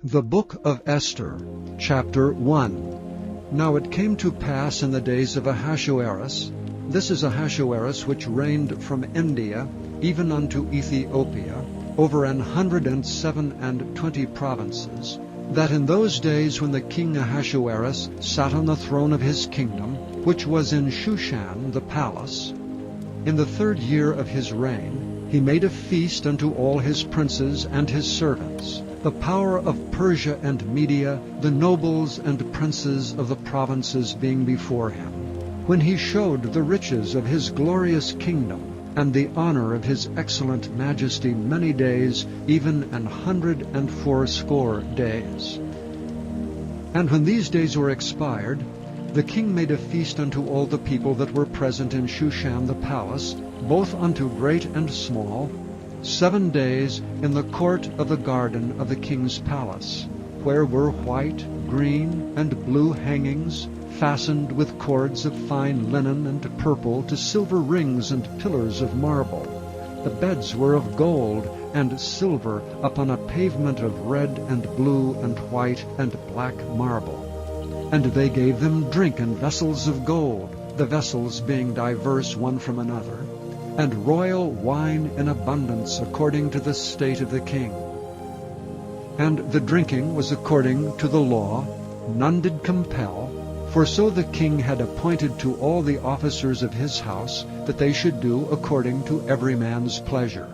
The Book of Esther, Chapter 1. Now it came to pass in the days of Ahasuerus, this is Ahasuerus which reigned from India even unto Ethiopia, over 127 provinces, that in those days when the king Ahasuerus sat on the throne of his kingdom, which was in Shushan the palace, in the 3rd year of his reign, he made a feast unto all his princes and his servants, the power of Persia and Media, the nobles and princes of the provinces being before him, when he showed the riches of his glorious kingdom, and the honor of his excellent majesty many days, even 180 days. And when these days were expired, the king made a feast unto all the people that were present in Shushan the palace, both unto great and small, 7 days in the court of the garden of the king's palace, where were white, green, and blue hangings, fastened with cords of fine linen and purple to silver rings and pillars of marble. The beds were of gold and silver upon a pavement of red and blue and white and black marble. And they gave them drink in vessels of gold, the vessels being diverse one from another, and royal wine in abundance according to the state of the king. And the drinking was according to the law, none did compel, for so the king had appointed to all the officers of his house, that they should do according to every man's pleasure.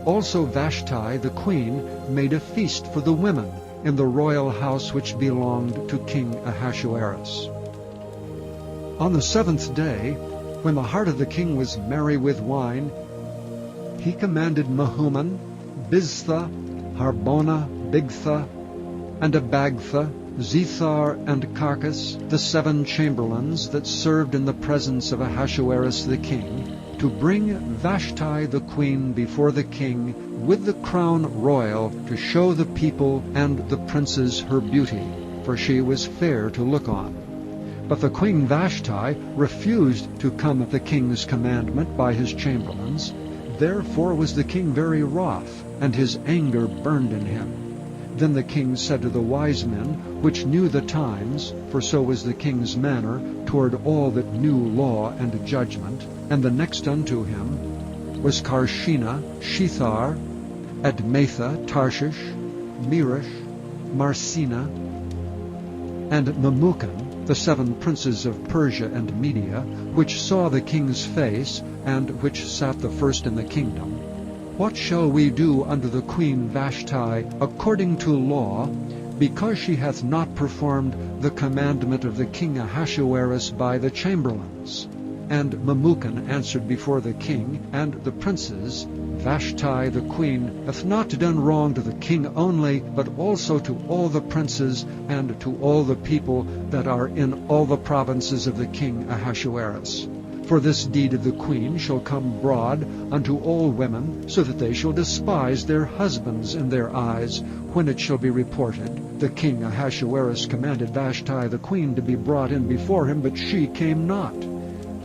Also Vashti the queen made a feast for the women in the royal house which belonged to King Ahasuerus. On the 7th day, when the heart of the king was merry with wine, he commanded Mehuman, Biztha, Harbona, Bigtha, and Abagtha, Zethar, and Carcas, the 7 chamberlains that served in the presence of Ahasuerus the king, to bring Vashti the queen before the king with the crown royal, to show the people and the princes her beauty, for she was fair to look on. But the queen Vashti refused to come at the king's commandment by his chamberlains. Therefore was the king very wroth, and his anger burned in him. Then the king said to the wise men, which knew the times, for so was the king's manner toward all that knew law and judgment, and the next unto him was Carshena, Shethar, Admatha, Tarshish, Meresh, Marsena, and Memucan, the 7 princes of Persia and Media, which saw the king's face, and which sat the first in the kingdom. What shall we do unto the queen Vashti according to law, because she hath not performed the commandment of the king Ahasuerus by the chamberlains? And Memucan answered before the king and the princes, Vashti the queen hath not done wrong to the king only, but also to all the princes and to all the people that are in all the provinces of the king Ahasuerus. For this deed of the queen shall come broad unto all women, so that they shall despise their husbands in their eyes, when it shall be reported, the king Ahasuerus commanded Vashti the queen to be brought in before him, but she came not.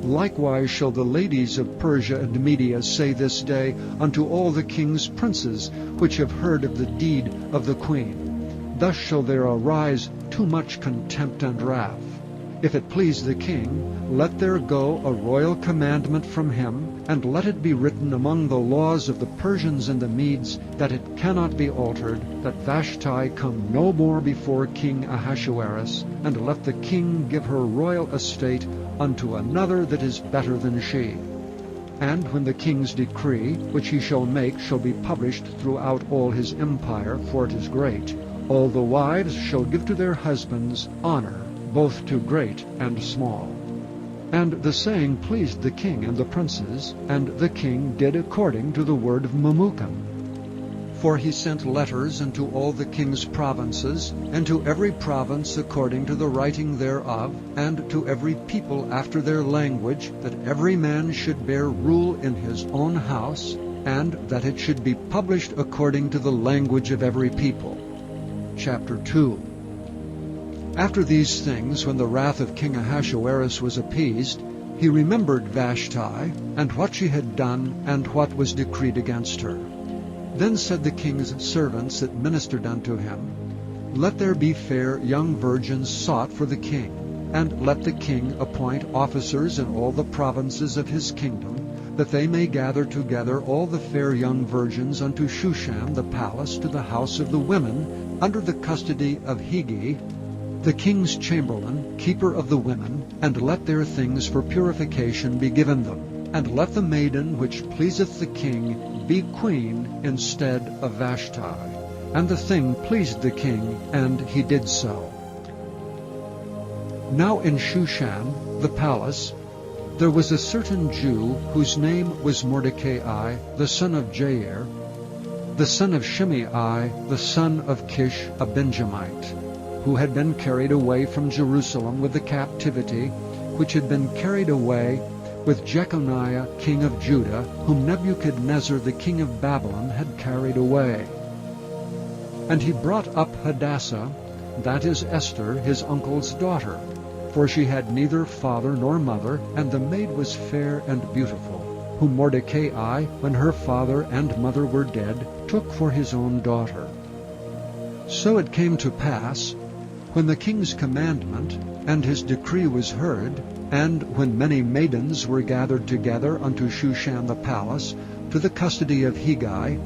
Likewise shall the ladies of Persia and Media say this day unto all the king's princes, which have heard of the deed of the queen. Thus shall there arise too much contempt and wrath. If it please the king, let there go a royal commandment from him, and let it be written among the laws of the Persians and the Medes, that it cannot be altered, that Vashti come no more before King Ahasuerus, and let the king give her royal estate unto another that is better than she. And when the king's decree, which he shall make, shall be published throughout all his empire, for it is great, all the wives shall give to their husbands honor, both to great and small. And the saying pleased the king and the princes, and the king did according to the word of Memucan. For he sent letters unto all the king's provinces, and to every province according to the writing thereof, and to every people after their language, that every man should bear rule in his own house, and that it should be published according to the language of every people. Chapter 2. After these things, when the wrath of King Ahasuerus was appeased, he remembered Vashti, and what she had done, and what was decreed against her. Then said the king's servants that ministered unto him, Let there be fair young virgins sought for the king, and let the king appoint officers in all the provinces of his kingdom, that they may gather together all the fair young virgins unto Shushan the palace to the house of the women, under the custody of Hegai, the king's chamberlain, keeper of the women, and let their things for purification be given them. And let the maiden which pleaseth the king be queen instead of Vashti. And the thing pleased the king, and he did so. Now in Shushan, the palace, there was a certain Jew whose name was Mordecai, the son of Jair, the son of Shimei, the son of Kish, a Benjamite, who had been carried away from Jerusalem with the captivity, which had been carried away with Jeconiah king of Judah, whom Nebuchadnezzar the king of Babylon had carried away. And he brought up Hadassah, that is Esther, his uncle's daughter, for she had neither father nor mother, and the maid was fair and beautiful, whom Mordecai, when her father and mother were dead, took for his own daughter. So it came to pass, when the king's commandment and his decree was heard, and when many maidens were gathered together unto Shushan the palace, to the custody of Hegai,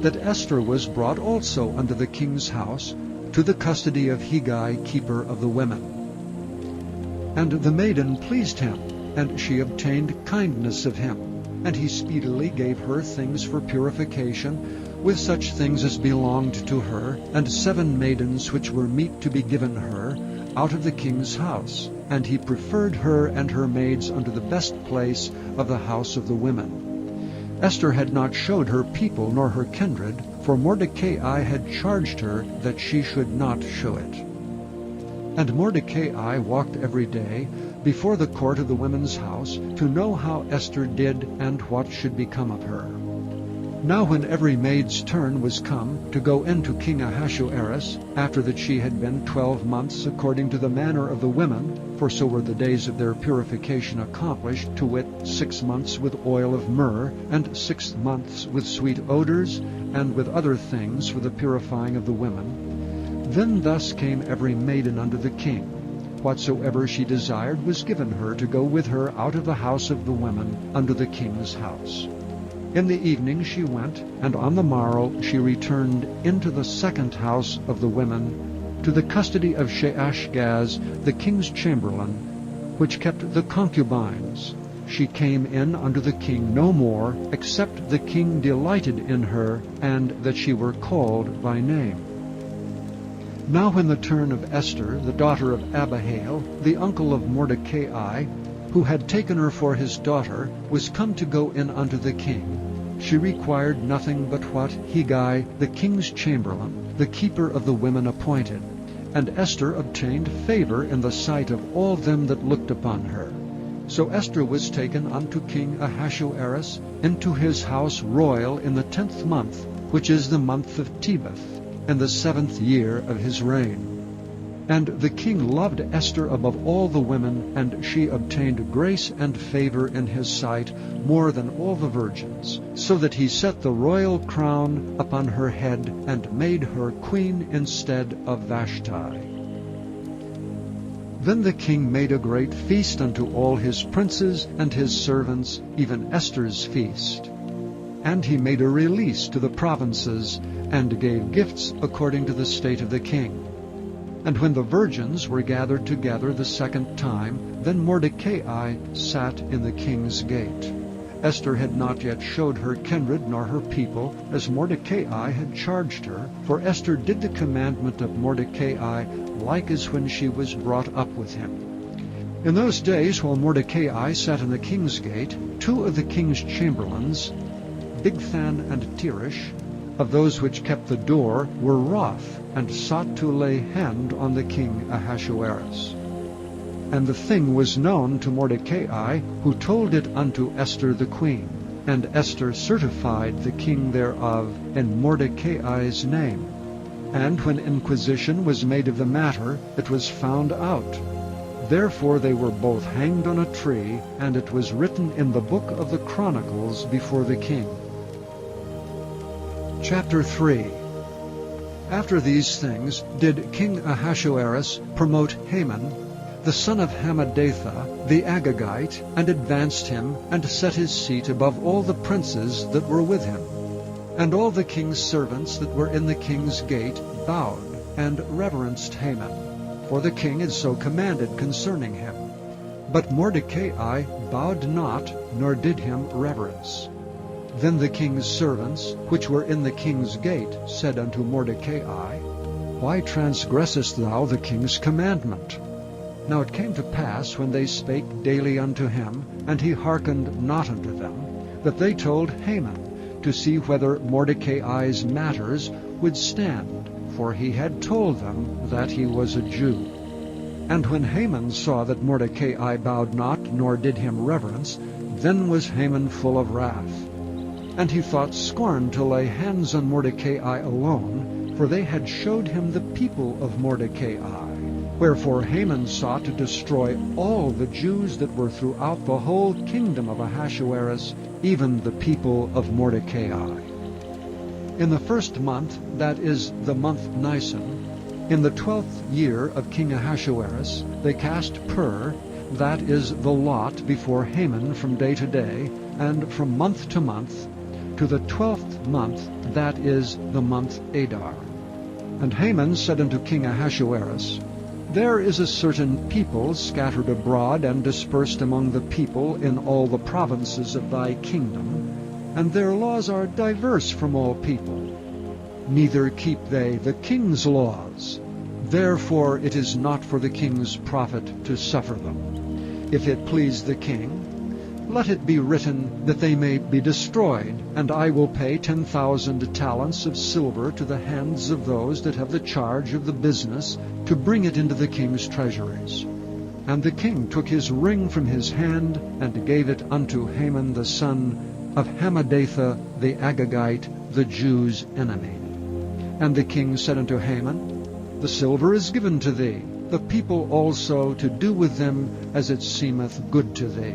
that Esther was brought also unto the king's house, to the custody of Hegai, keeper of the women. And the maiden pleased him, and she obtained kindness of him, and he speedily gave her things for purification, with such things as belonged to her, and 7 maidens which were meet to be given her, out of the king's house. And he preferred her and her maids unto the best place of the house of the women. Esther had not showed her people nor her kindred, for Mordecai had charged her that she should not show it. And Mordecai walked every day before the court of the women's house, to know how Esther did and what should become of her. Now when every maid's turn was come to go in to King Ahasuerus, after that she had been 12 months according to the manner of the women, for so were the days of their purification accomplished, to wit, 6 months with oil of myrrh, and 6 months with sweet odors, and with other things for the purifying of the women, then thus came every maiden unto the king. Whatsoever she desired was given her to go with her out of the house of the women unto the king's house. In the evening she went, and on the morrow she returned into the second house of the women, to the custody of Sheashgaz, the king's chamberlain, which kept the concubines. She came in unto the king no more, except the king delighted in her, and that she were called by name. Now when the turn of Esther, the daughter of Abihail, the uncle of Mordecai, who had taken her for his daughter, was come to go in unto the king, she required nothing but what Hegai, the king's chamberlain, the keeper of the women, appointed. And Esther obtained favor in the sight of all them that looked upon her. So Esther was taken unto King Ahasuerus into his house royal in the 10th month, which is the month of Tebeth, in the 7th year of his reign. And the king loved Esther above all the women, and she obtained grace and favor in his sight more than all the virgins, so that he set the royal crown upon her head, and made her queen instead of Vashti. Then the king made a great feast unto all his princes and his servants, even Esther's feast. And he made a release to the provinces, and gave gifts according to the state of the king. And when the virgins were gathered together the second time, then Mordecai sat in the king's gate. Esther had not yet showed her kindred nor her people, as Mordecai had charged her, for Esther did the commandment of Mordecai like as when she was brought up with him. In those days, while Mordecai sat in the king's gate, 2 of the king's chamberlains, Bigthan and Teresh, of those which kept the door, were wroth, and sought to lay hand on the king Ahasuerus. And the thing was known to Mordecai, who told it unto Esther the queen. And Esther certified the king thereof in Mordecai's name. And when inquisition was made of the matter, it was found out. Therefore they were both hanged on a tree, and it was written in the book of the Chronicles before the king. Chapter 3. After these things did King Ahasuerus promote Haman, the son of Hammedatha, the Agagite, and advanced him, and set his seat above all the princes that were with him. And all the king's servants that were in the king's gate bowed, and reverenced Haman, for the king had so commanded concerning him. But Mordecai bowed not, nor did him reverence. Then the king's servants, which were in the king's gate, said unto Mordecai, Why transgressest thou the king's commandment? Now it came to pass, when they spake daily unto him, and he hearkened not unto them, that they told Haman, to see whether Mordecai's matters would stand, for he had told them that he was a Jew. And when Haman saw that Mordecai bowed not, nor did him reverence, then was Haman full of wrath. And he thought scorn to lay hands on Mordecai alone, for they had showed him the people of Mordecai. Wherefore Haman sought to destroy all the Jews that were throughout the whole kingdom of Ahasuerus, even the people of Mordecai. In the first month, that is the month Nisan, in the 12th year of King Ahasuerus, they cast pur, that is the lot, before Haman from day to day, and from month to month, to the 12th month, that is the month Adar. And Haman said unto King Ahasuerus, There is a certain people scattered abroad and dispersed among the people in all the provinces of thy kingdom, and their laws are diverse from all people. Neither keep they the king's laws. Therefore it is not for the king's profit to suffer them. If it please the king, let it be written that they may be destroyed, and I will pay 10,000 talents of silver to the hands of those that have the charge of the business, to bring it into the king's treasuries. And the king took his ring from his hand, and gave it unto Haman the son of Hammedatha the Agagite, the Jews' enemy. And the king said unto Haman, The silver is given to thee, the people also to do with them as it seemeth good to thee.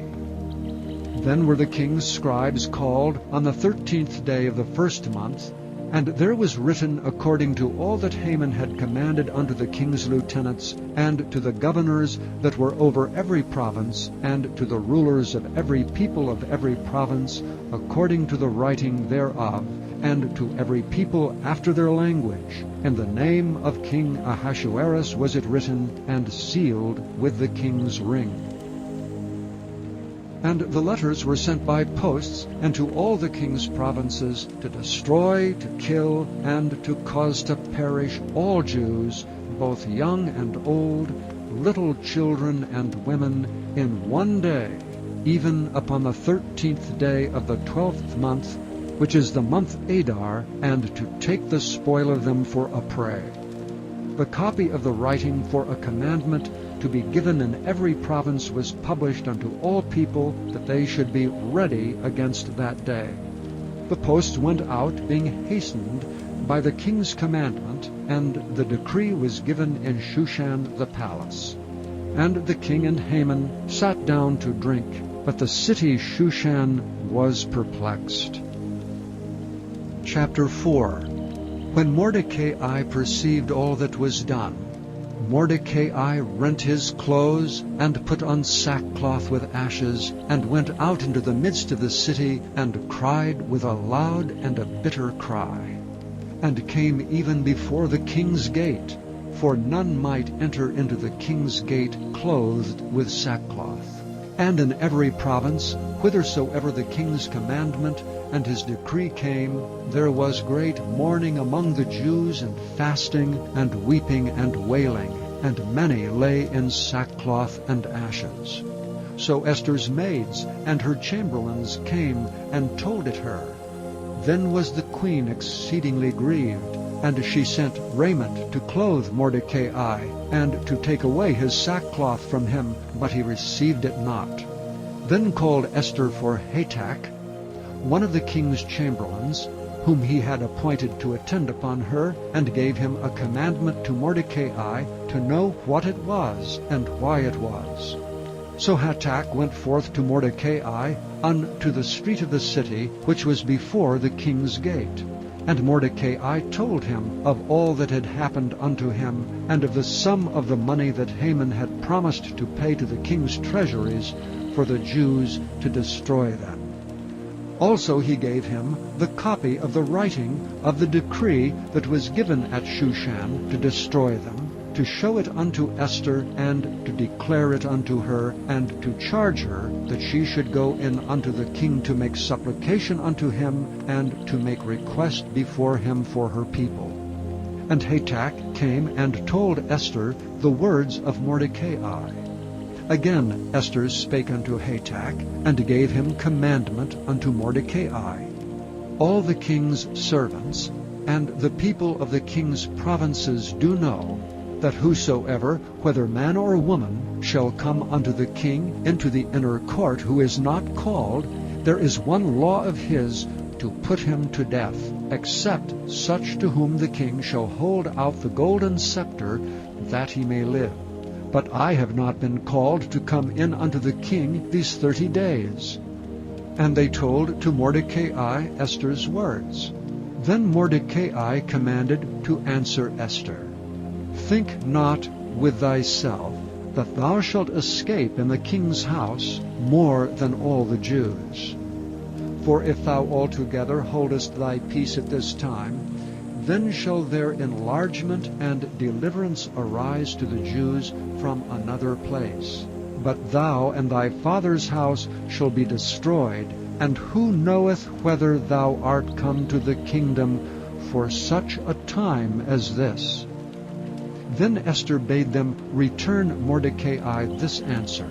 Then were the king's scribes called on the 13th day of the first month, and there was written according to all that Haman had commanded unto the king's lieutenants, and to the governors that were over every province, and to the rulers of every people of every province, according to the writing thereof, and to every people after their language. In the name of King Ahasuerus was it written, and sealed with the king's ring. And the letters were sent by posts, and to all the king's provinces, to destroy, to kill, and to cause to perish all Jews, both young and old, little children and women, in one day, even upon the 13th day of the 12th month, which is the month Adar, and to take the spoil of them for a prey. The copy of the writing for a commandment to be given in every province was published unto all people, that they should be ready against that day. The posts went out, being hastened by the king's commandment, and the decree was given in Shushan the palace. And the king and Haman sat down to drink, but the city Shushan was perplexed. Chapter 4. When Mordecai perceived all that was done, Mordecai rent his clothes, and put on sackcloth with ashes, and went out into the midst of the city, and cried with a loud and a bitter cry, and came even before the king's gate, for none might enter into the king's gate clothed with sackcloth. And in every province, whithersoever the king's commandment and his decree came, there was great mourning among the Jews, and fasting, and weeping, and wailing, and many lay in sackcloth and ashes. So Esther's maids and her chamberlains came and told it her. Then was the queen exceedingly grieved, and she sent raiment to clothe Mordecai, and to take away his sackcloth from him, but he received it not. Then called Esther for Hatach, one of the king's chamberlains, whom he had appointed to attend upon her, and gave him a commandment to Mordecai to know what it was, and why it was. So Hatach went forth to Mordecai unto the street of the city, which was before the king's gate. And Mordecai told him of all that had happened unto him, and of the sum of the money that Haman had promised to pay to the king's treasuries for the Jews to destroy them. Also he gave him the copy of the writing of the decree that was given at Shushan to destroy them, to show it unto Esther, and to declare it unto her, and to charge her that she should go in unto the king to make supplication unto him, and to make request before him for her people. And Hatach came and told Esther the words of Mordecai. Again Esther spake unto Hatach, and gave him commandment unto Mordecai. All the king's servants and the people of the king's provinces do know that whosoever, whether man or woman, shall come unto the king into the inner court, who is not called, there is one law of his, to put him to death, except such to whom the king shall hold out the golden scepter, that he may live. But I have not been called to come in unto the king these 30 days. And they told to Mordecai Esther's words. Then Mordecai commanded to answer Esther, Think not with thyself that thou shalt escape in the king's house more than all the Jews. For if thou altogether holdest thy peace at this time, then shall their enlargement and deliverance arise to the Jews from another place. But thou and thy father's house shall be destroyed, and who knoweth whether thou art come to the kingdom for such a time as this? Then Esther bade them return Mordecai this answer,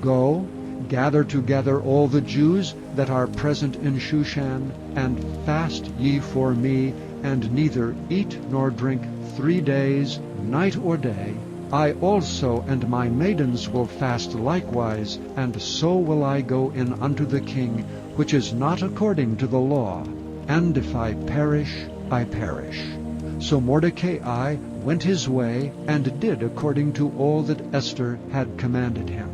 Go, gather together all the Jews that are present in Shushan, and fast ye for me, and neither eat nor drink 3 days, night or day. I also and my maidens will fast likewise, and so will I go in unto the king, which is not according to the law. And if I perish, I perish. So Mordecai went his way, and did according to all that Esther had commanded him.